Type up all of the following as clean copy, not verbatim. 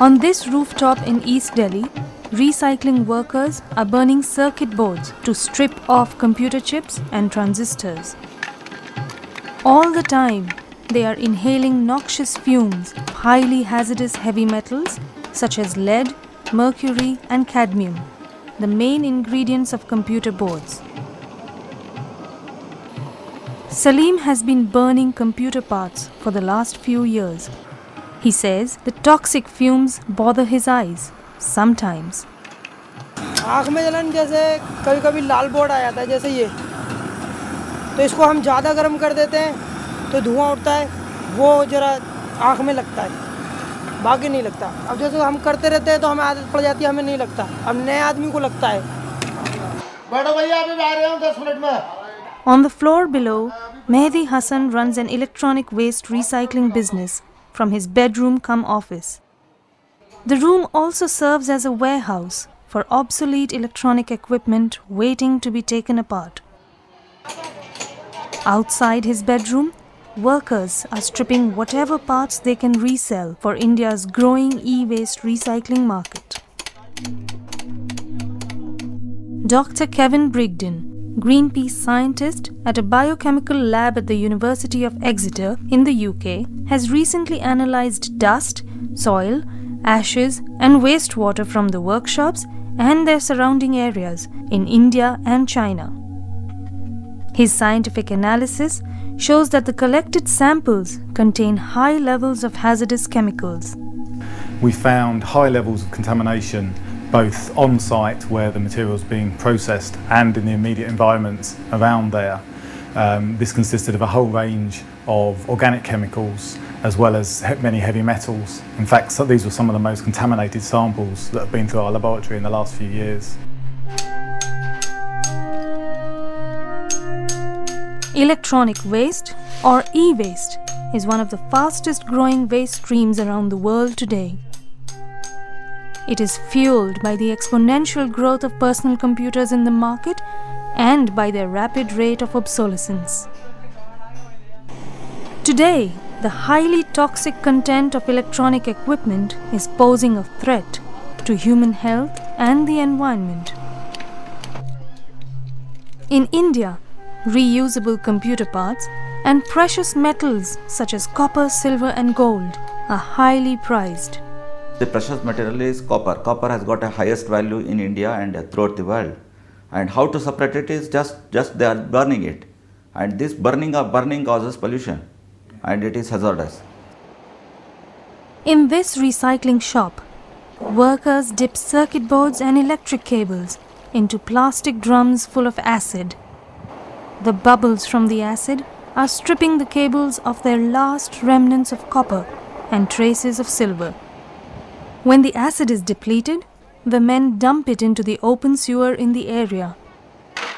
On this rooftop in East Delhi, recycling workers are burning circuit boards to strip off computer chips and transistors. All the time, they are inhaling noxious fumes of highly hazardous heavy metals such as lead, mercury and cadmium, the main ingredients of computer boards. Salim has been burning computer parts for the last few years. He says the toxic fumes bother his eyes sometimes. आँख में जलन जैसे कभी-कभी लाल board आ जाता है जैसे ये, तो इसको हम ज़्यादा गर्म कर देते हैं तो धुआं उठता है, वो जरा आँख में लगता है, बाकी नहीं लगता। अब जैसे हम करते रहते हैं तो हमें आदत पड़ जाती है, हमें नहीं लगता, अब नए आदमी को लगता है। बैठो भैया, अभी आ रहे हूँ 10 मिनट में। On the floor below, Mehdi Hassan runs an electronic waste recycling business from his bedroom cum office. The room also serves as a warehouse for obsolete electronic equipment waiting to be taken apart. Outside his bedroom, workers are stripping whatever parts they can resell for India's growing e-waste recycling market. Dr. Kevin Brigden, Greenpeace scientist at a biochemical lab at the University of Exeter in the UK, has recently analysed dust, soil, ashes and wastewater from the workshops and their surrounding areas in India and China. His scientific analysis shows that the collected samples contain high levels of hazardous chemicals. We found high levels of contamination both on site where the material is being processed and in the immediate environments around there. This consisted of a whole range of organic chemicals as well as many heavy metals. In fact, these were some of the most contaminated samples that have been through our laboratory in the last few years. Electronic waste, or e-waste, is one of the fastest growing waste streams around the world today. It is fueled by the exponential growth of personal computers in the market and by their rapid rate of obsolescence. Today, the highly toxic content of electronic equipment is posing a threat to human health and the environment. In India, reusable computer parts and precious metals such as copper, silver and gold are highly prized. The precious material is copper. Copper has got a highest value in India and throughout the world. And how to separate it is just they are burning it. And this burning causes pollution and it is hazardous. In this recycling shop, workers dip circuit boards and electric cables into plastic drums full of acid. The bubbles from the acid are stripping the cables of their last remnants of copper and traces of silver. When the acid is depleted, the men dump it into the open sewer in the area.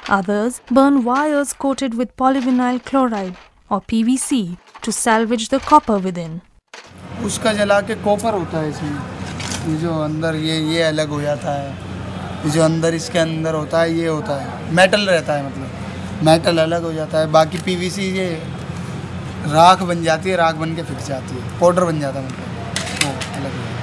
Others burn wires coated with polyvinyl chloride or PVC to salvage the copper within. उसका जला के copper होता है इसमें, ये जो अंदर ये अलग हो जाता है, ये जो अंदर इसके अंदर होता है ये होता है, मेटल रहता है, मतलब मेटल अलग हो जाता है, बाकी पीवीसी ये राख बन जाती है, राख बन के फिट जाती है, पाउडर बन जाता है, मतलब वो अलग हो जाता है।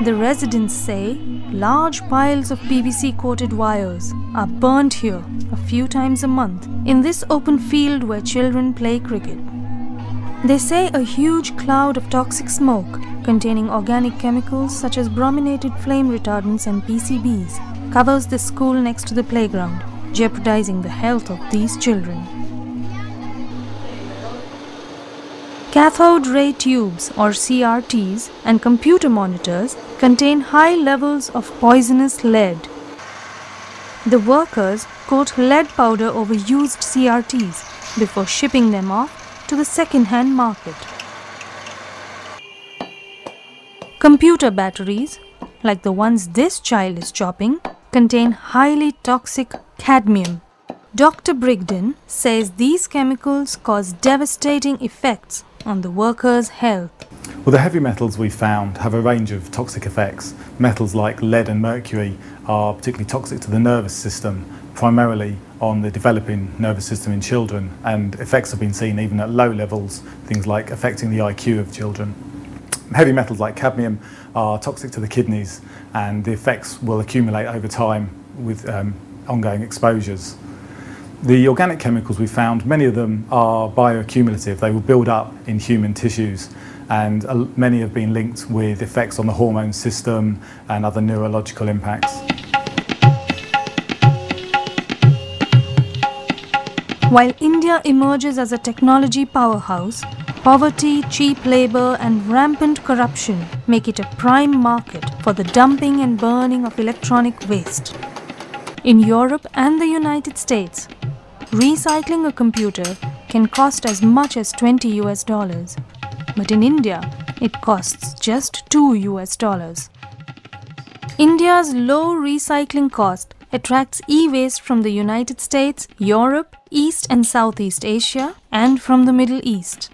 The residents say large piles of PVC-coated wires are burnt here a few times a month in this open field where children play cricket. They say a huge cloud of toxic smoke containing organic chemicals such as brominated flame retardants and PCBs covers the school next to the playground, jeopardizing the health of these children. Cathode ray tubes, or CRTs, and computer monitors contain high levels of poisonous lead. The workers coat lead powder over used CRTs before shipping them off to the second-hand market. Computer batteries, like the ones this child is chopping, contain highly toxic cadmium. Dr. Brigden says these chemicals cause devastating effects on the workers' health. Well, the heavy metals we found have a range of toxic effects. Metals like lead and mercury are particularly toxic to the nervous system, primarily on the developing nervous system in children, and effects have been seen even at low levels, things like affecting the IQ of children. Heavy metals like cadmium are toxic to the kidneys, and the effects will accumulate over time with ongoing exposures. The organic chemicals we found, many of them are bioaccumulative. They will build up in human tissues, and many have been linked with effects on the hormone system and other neurological impacts. While India emerges as a technology powerhouse, poverty, cheap labour and rampant corruption make it a prime market for the dumping and burning of electronic waste. In Europe and the United States, recycling a computer can cost as much as $20 US, but in India it costs just $2 US. India's low recycling cost attracts e-waste from the United States, Europe, East and Southeast Asia, and from the Middle East.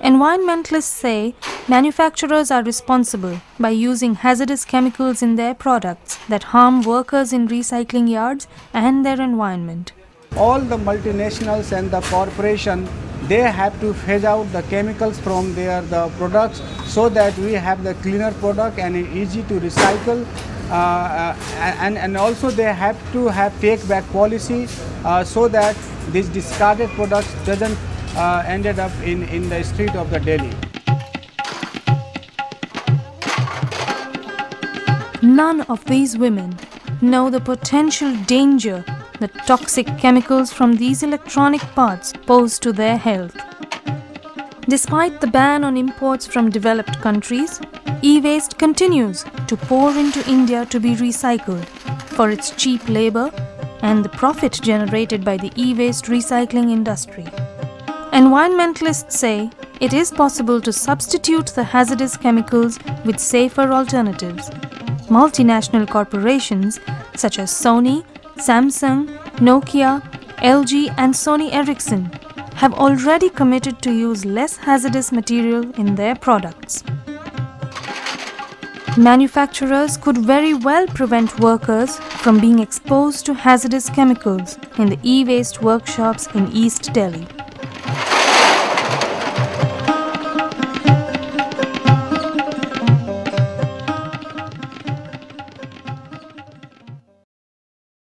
Environmentalists say manufacturers are responsible by using hazardous chemicals in their products that harm workers in recycling yards and their environment. All the multinationals and the corporation, they have to phase out the chemicals from the products so that we have the cleaner product and easy to recycle. And also they have to have take back policy so that these discarded products doesn't ended up in the street of the Delhi. None of these women know the potential danger that toxic chemicals from these electronic parts pose to their health. Despite the ban on imports from developed countries, e-waste continues to pour into India to be recycled for its cheap labour and the profit generated by the e-waste recycling industry. Environmentalists say it is possible to substitute the hazardous chemicals with safer alternatives. Multinational corporations such as Sony, Samsung, Nokia, LG and Sony Ericsson have already committed to use less hazardous material in their products. Manufacturers could very well prevent workers from being exposed to hazardous chemicals in the e-waste workshops in East Delhi.